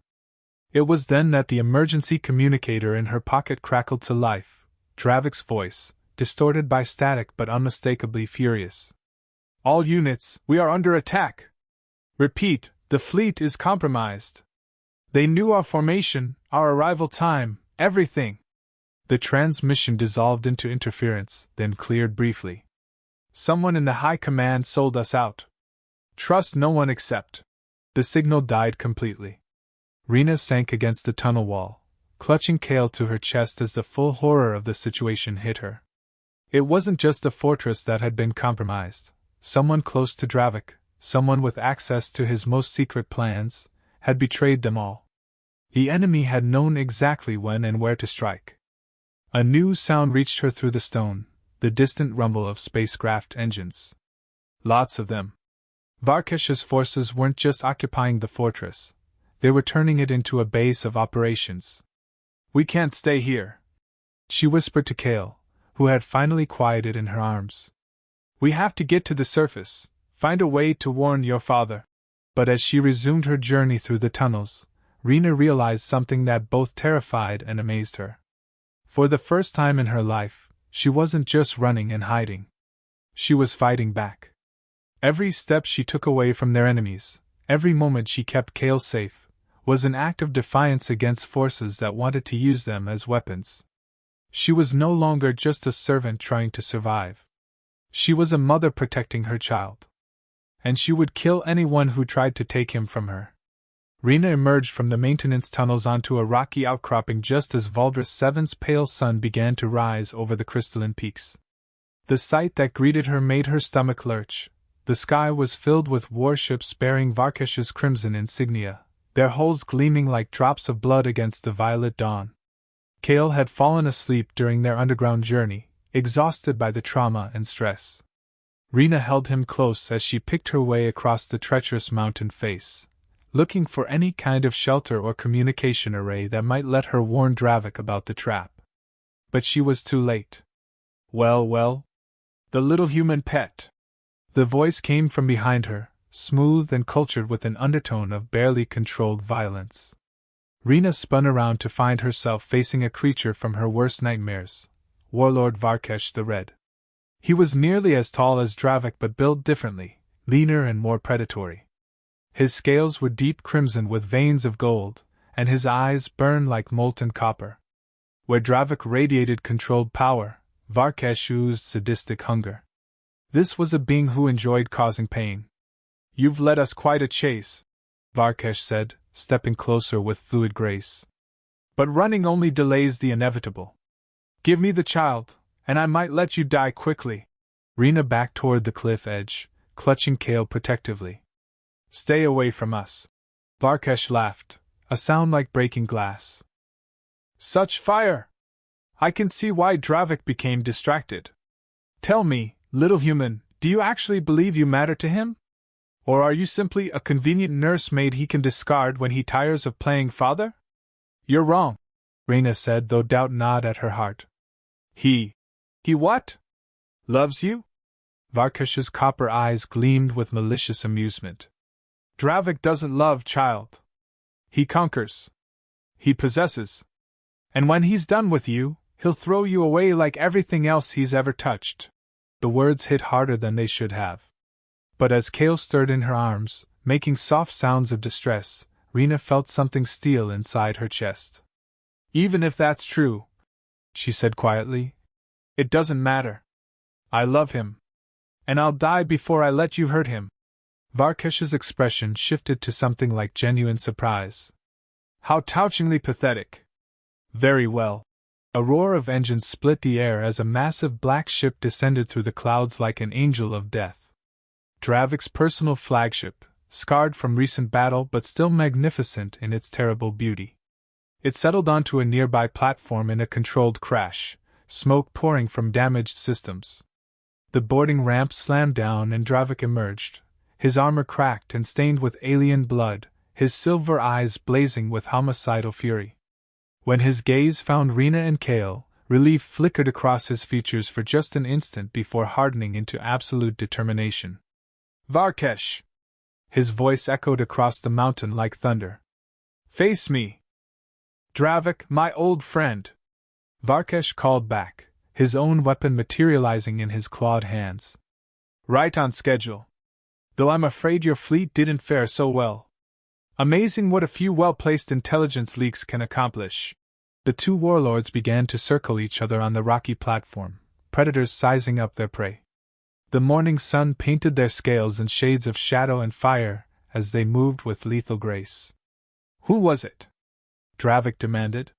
It was then that the emergency communicator in her pocket crackled to life, Dravik's voice, distorted by static but unmistakably furious. "All units, we are under attack. Repeat, the fleet is compromised. They knew our formation, our arrival time, everything." The transmission dissolved into interference, then cleared briefly. "Someone in the high command sold us out. Trust no one except." The signal died completely. Rena sank against the tunnel wall, clutching Kale to her chest as the full horror of the situation hit her. It wasn't just the fortress that had been compromised. Someone close to Dravik, someone with access to his most secret plans, had betrayed them all. The enemy had known exactly when and where to strike. A new sound reached her through the stone, the distant rumble of spacecraft engines. Lots of them. Varkesh's forces weren't just occupying the fortress, they were turning it into a base of operations. "We can't stay here," she whispered to Kale, who had finally quieted in her arms. "We have to get to the surface, find a way to warn your father." But as she resumed her journey through the tunnels, Rena realized something that both terrified and amazed her. For the first time in her life, she wasn't just running and hiding. She was fighting back. Every step she took away from their enemies, every moment she kept Kale safe, was an act of defiance against forces that wanted to use them as weapons. She was no longer just a servant trying to survive. She was a mother protecting her child. And she would kill anyone who tried to take him from her. Rena emerged from the maintenance tunnels onto a rocky outcropping just as Valdris Seven's pale sun began to rise over the crystalline peaks. The sight that greeted her made her stomach lurch. The sky was filled with warships bearing Varkesh's crimson insignia, their hulls gleaming like drops of blood against the violet dawn. Kale had fallen asleep during their underground journey, exhausted by the trauma and stress. Rena held him close as she picked her way across the treacherous mountain face, looking for any kind of shelter or communication array that might let her warn Dravik about the trap. But she was too late. Well, the little human pet." The voice came from behind her, smooth and cultured with an undertone of barely controlled violence. Rena spun around to find herself facing a creature from her worst nightmares, Warlord Varkesh the Red. He was nearly as tall as Dravik but built differently, leaner and more predatory. His scales were deep crimson with veins of gold, and his eyes burned like molten copper. Where Dravik radiated controlled power, Varkesh oozed sadistic hunger. This was a being who enjoyed causing pain. "You've led us quite a chase," Varkesh said, stepping closer with fluid grace. "But running only delays the inevitable. Give me the child, and I might let you die quickly." Rena backed toward the cliff edge, clutching Kale protectively. "Stay away from us." Varkesh laughed, a sound like breaking glass. "Such fire! I can see why Dravik became distracted. Tell me, little human, do you actually believe you matter to him? Or are you simply a convenient nursemaid he can discard when he tires of playing father?" "You're wrong," Rena said, though doubt gnawed at her heart. He what? Loves you?" Varkesh's copper eyes gleamed with malicious amusement. "Dravik doesn't love, child. He conquers. He possesses. And when he's done with you, He'll throw you away like everything else he's ever touched. The words hit harder than they should have. But as Kale stirred in her arms, making soft sounds of distress, Rena felt something steal inside her chest. Even if that's true, she said quietly, it doesn't matter. I love him. And I'll die before I let you hurt him. Varkesh's expression shifted to something like genuine surprise. How touchingly pathetic. Very well. A roar of engines split the air as a massive black ship descended through the clouds like an angel of death. Dravik's personal flagship, scarred from recent battle but still magnificent in its terrible beauty. It settled onto a nearby platform in a controlled crash, smoke pouring from damaged systems. The boarding ramp slammed down and Dravik emerged, his armor cracked and stained with alien blood, his silver eyes blazing with homicidal fury. When his gaze found Rena and Kale, relief flickered across his features for just an instant before hardening into absolute determination. Varkesh! His voice echoed across the mountain like thunder. Face me! Dravik, my old friend! Varkesh called back, his own weapon materializing in his clawed hands. Right on schedule. Though I'm afraid your fleet didn't fare so well. Amazing what a few well-placed intelligence leaks can accomplish. The two warlords began to circle each other on the rocky platform, predators sizing up their prey. The morning sun painted their scales in shades of shadow and fire as they moved with lethal grace. Who was it? Dravik demanded.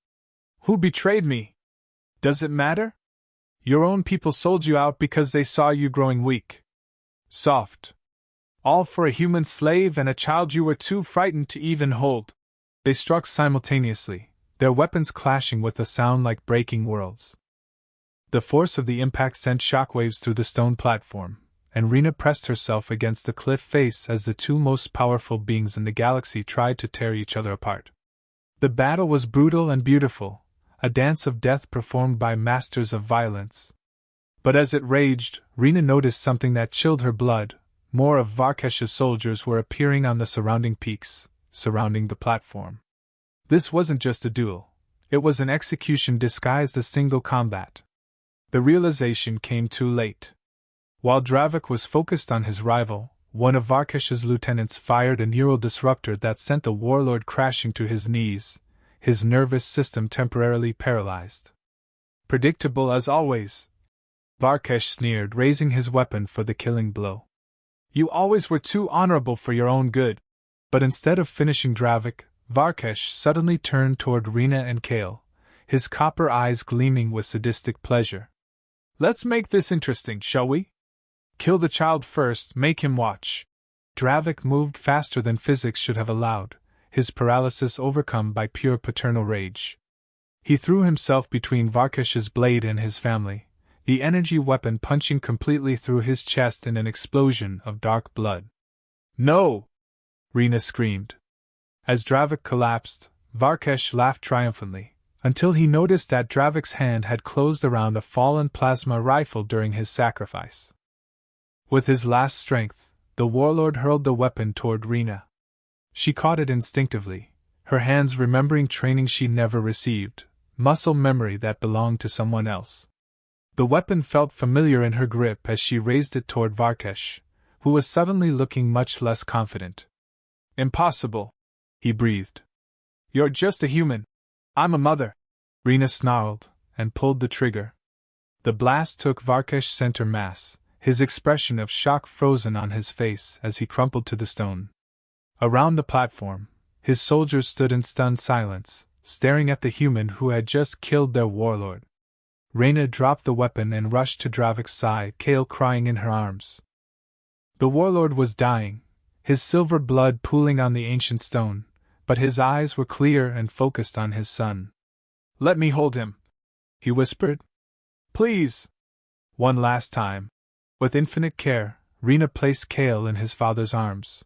Who betrayed me? Does it matter? Your own people sold you out because they saw you growing weak. Soft. All for a human slave and a child you were too frightened to even hold. They struck simultaneously, their weapons clashing with a sound like breaking worlds. The force of the impact sent shockwaves through the stone platform, and Rena pressed herself against the cliff face as the two most powerful beings in the galaxy tried to tear each other apart. The battle was brutal and beautiful, a dance of death performed by masters of violence. But as it raged, Rena noticed something that chilled her blood. More of Varkesh's soldiers were appearing on the surrounding peaks, surrounding the platform. This wasn't just a duel. It was an execution disguised as single combat. The realization came too late. While Dravik was focused on his rival, one of Varkesh's lieutenants fired a neural disruptor that sent the warlord crashing to his knees, his nervous system temporarily paralyzed. Predictable as always, Varkesh sneered, raising his weapon for the killing blow. You always were too honorable for your own good. But instead of finishing Dravik, Varkesh suddenly turned toward Rena and Kale, his copper eyes gleaming with sadistic pleasure. Let's make this interesting, shall we? Kill the child first, make him watch. Dravik moved faster than physics should have allowed, his paralysis overcome by pure paternal rage. He threw himself between Varkesh's blade and his family, the energy weapon punching completely through his chest in an explosion of dark blood. No! Rena screamed. As Dravik collapsed, Varkesh laughed triumphantly, until he noticed that Dravik's hand had closed around a fallen plasma rifle during his sacrifice. With his last strength, the warlord hurled the weapon toward Rena. She caught it instinctively, her hands remembering training she never received, muscle memory that belonged to someone else. The weapon felt familiar in her grip as she raised it toward Varkesh, who was suddenly looking much less confident. Impossible, he breathed. You're just a human. I'm a mother. Rena snarled, and pulled the trigger. The blast took Varkesh center mass, his expression of shock frozen on his face as he crumpled to the stone. Around the platform, his soldiers stood in stunned silence, staring at the human who had just killed their warlord. Rena dropped the weapon and rushed to Dravik's side, Kale crying in her arms. The warlord was dying, his silver blood pooling on the ancient stone, but his eyes were clear and focused on his son. Let me hold him, he whispered. Please! One last time. With infinite care, Rena placed Kale in his father's arms.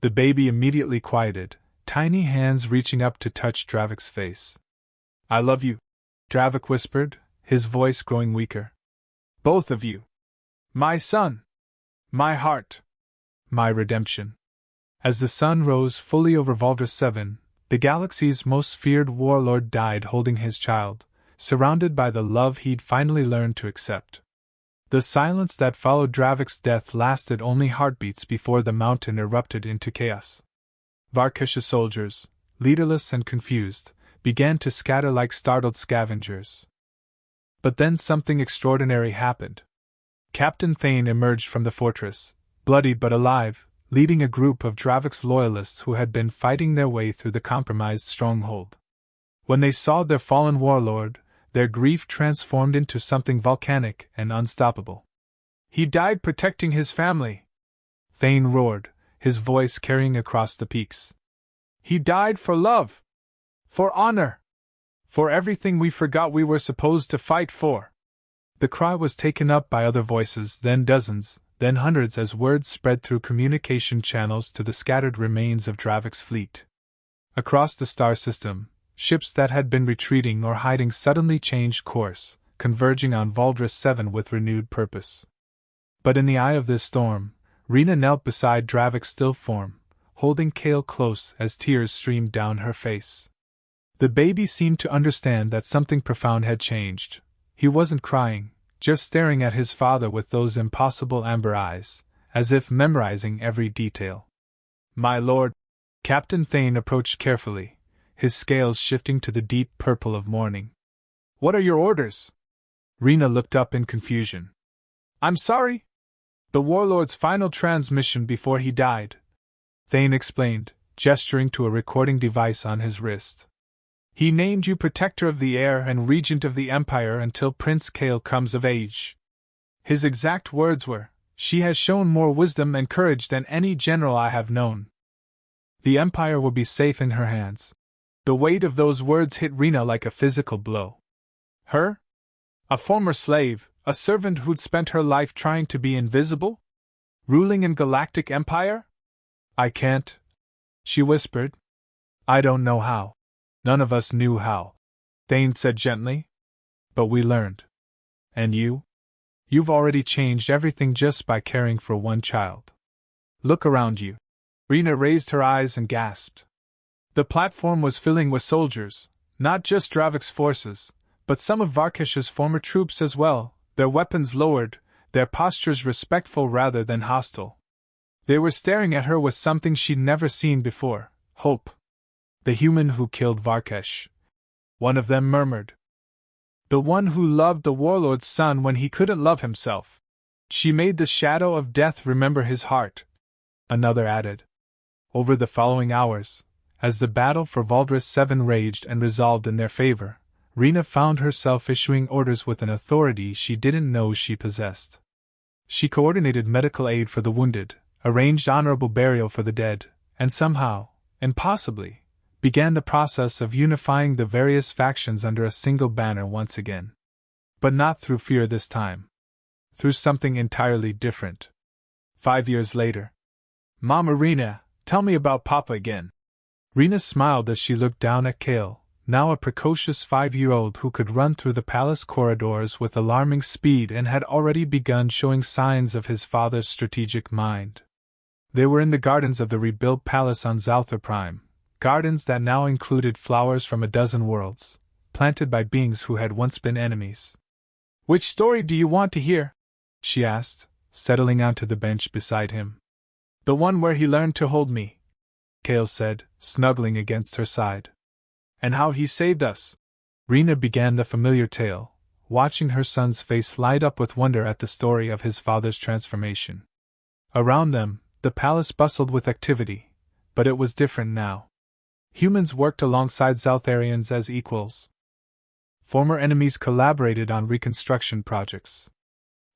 The baby immediately quieted, tiny hands reaching up to touch Dravik's face. I love you, Dravik whispered, his voice growing weaker. Both of you. My son. My heart. My redemption. As the sun rose fully over Volta 7, the galaxy's most feared warlord died holding his child, surrounded by the love he'd finally learned to accept. The silence that followed Dravik's death lasted only heartbeats before the mountain erupted into chaos. Varkesh's soldiers, leaderless and confused, began to scatter like startled scavengers. But then something extraordinary happened. Captain Thane emerged from the fortress, bloodied but alive, leading a group of Dravik's loyalists who had been fighting their way through the compromised stronghold. When they saw their fallen warlord, their grief transformed into something volcanic and unstoppable. "He died protecting his family!" Thane roared, his voice carrying across the peaks. "He died for love! For honor! For everything we forgot we were supposed to fight for!" The cry was taken up by other voices, then dozens, then hundreds as words spread through communication channels to the scattered remains of Dravik's fleet. Across the star system, ships that had been retreating or hiding suddenly changed course, converging on Valdris 7 with renewed purpose. But in the eye of this storm, Rena knelt beside Dravik's still form, holding Kale close as tears streamed down her face. The baby seemed to understand that something profound had changed. He wasn't crying, just staring at his father with those impossible amber eyes, as if memorizing every detail. "My lord," Captain Thane approached carefully, his scales shifting to the deep purple of mourning. "What are your orders?" Rena looked up in confusion. "I'm sorry." "The Warlord's final transmission before he died," Thane explained, gesturing to a recording device on his wrist. "He named you Protector of the Air and Regent of the Empire until Prince Kale comes of age. His exact words were, 'She has shown more wisdom and courage than any general I have known. The Empire will be safe in her hands.'" The weight of those words hit Rena like a physical blow. Her? A former slave, a servant who'd spent her life trying to be invisible? Ruling a galactic empire? "I can't," she whispered. "I don't know how. None of us knew how," Thane said gently. "But we learned. And you? You've already changed everything just by caring for one child. Look around you." Rena raised her eyes and gasped. The platform was filling with soldiers, not just Dravik's forces, but some of Varkesh's former troops as well, their weapons lowered, their postures respectful rather than hostile. They were staring at her with something she'd never seen before: hope. "The human who killed Varkesh," one of them murmured. "The one who loved the Warlord's son when he couldn't love himself. She made the shadow of death remember his heart," another added. Over the following hours, as the battle for Valdris 7 raged and resolved in their favor, Rena found herself issuing orders with an authority she didn't know she possessed. She coordinated medical aid for the wounded, arranged honorable burial for the dead, and somehow, impossibly, began the process of unifying the various factions under a single banner once again. But not through fear this time. Through something entirely different. 5 years later. "Mama Rena, tell me about Papa again." Rena smiled as she looked down at Kale, now a precocious 5-year-old who could run through the palace corridors with alarming speed and had already begun showing signs of his father's strategic mind. They were in the gardens of the rebuilt palace on Zalthar Prime, gardens that now included flowers from a dozen worlds, planted by beings who had once been enemies. "Which story do you want to hear?" she asked, settling onto the bench beside him. "The one where he learned to hold me," Kale said, snuggling against her side. "And how he saved us." Rena began the familiar tale, watching her son's face light up with wonder at the story of his father's transformation. Around them, the palace bustled with activity, but it was different now. Humans worked alongside Zaltharians as equals. Former enemies collaborated on reconstruction projects.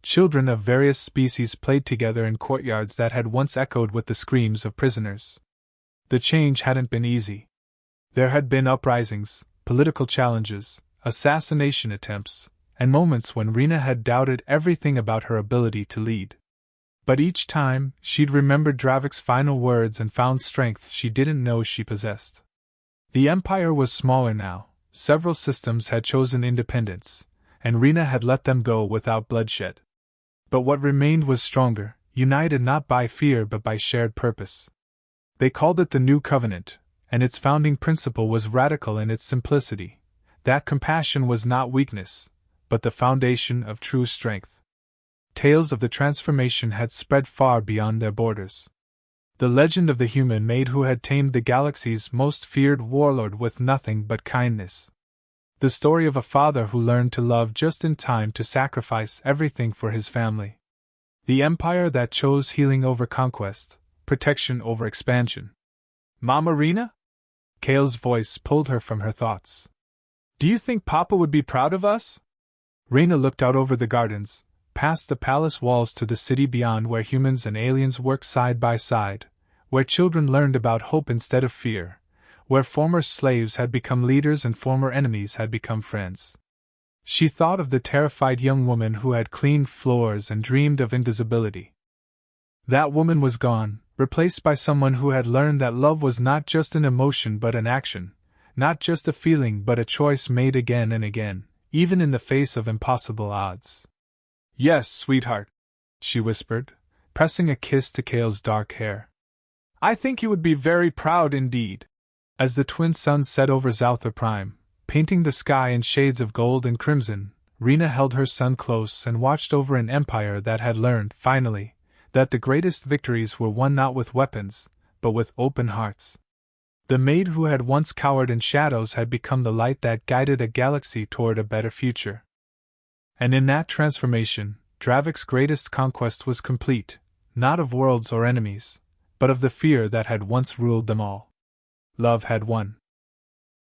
Children of various species played together in courtyards that had once echoed with the screams of prisoners. The change hadn't been easy. There had been uprisings, political challenges, assassination attempts, and moments when Rena had doubted everything about her ability to lead. But each time, she'd remembered Dravik's final words and found strength she didn't know she possessed. The Empire was smaller now, several systems had chosen independence, and Rena had let them go without bloodshed. But what remained was stronger, united not by fear but by shared purpose. They called it the New Covenant, and its founding principle was radical in its simplicity: that compassion was not weakness, but the foundation of true strength. Tales of the transformation had spread far beyond their borders. The legend of the human maid who had tamed the galaxy's most feared warlord with nothing but kindness. The story of a father who learned to love just in time to sacrifice everything for his family. The empire that chose healing over conquest, protection over expansion. Mama Rena? Kale's voice pulled her from her thoughts. Do you think Papa would be proud of us? Rena looked out over the gardens, past the palace walls to the city beyond where humans and aliens worked side by side, where children learned about hope instead of fear, where former slaves had become leaders and former enemies had become friends. She thought of the terrified young woman who had cleaned floors and dreamed of invisibility. That woman was gone, replaced by someone who had learned that love was not just an emotion but an action, not just a feeling but a choice made again and again, even in the face of impossible odds. Yes, sweetheart, she whispered, pressing a kiss to Kale's dark hair. I think you would be very proud indeed. As the twin suns set over Zouther Prime, painting the sky in shades of gold and crimson, Rena held her son close and watched over an empire that had learned, finally, that the greatest victories were won not with weapons, but with open hearts. The maid who had once cowered in shadows had become the light that guided a galaxy toward a better future. And in that transformation, Dravik's greatest conquest was complete, not of worlds or enemies, but of the fear that had once ruled them all. Love had won.